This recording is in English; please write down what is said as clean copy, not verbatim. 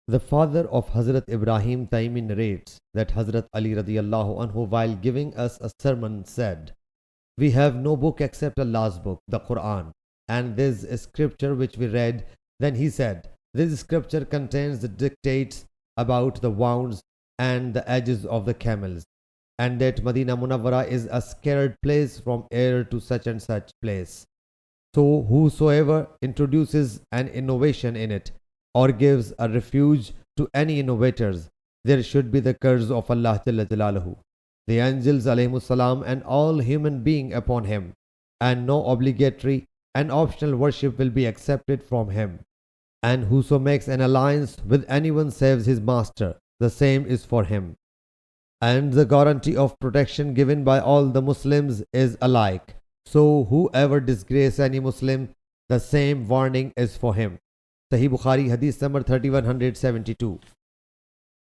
The father of Hazrat Ibrahim Taimi narrates that Hazrat Ali radiallahu anhu, while giving us a sermon, said, "We have no book except Allah's book, the Quran, and this is scripture which we read." Then he said, "This scripture contains the dictates about the wounds and the edges of the camels, and that Medina Munawwara is a scared place from here to such and such place. So whosoever introduces an innovation in it, or gives a refuge to any innovators, there should be the curse of Allah Jalla Jalaluhu, the angels alayhimus salam, and all human being upon him, and no obligatory and optional worship will be accepted from him. And whoso makes an alliance with anyone saves his master, the same is for him. And the guarantee of protection given by all the Muslims is alike. So whoever disgraces any Muslim, the same warning is for him." Sahih Bukhari Hadith number 3172.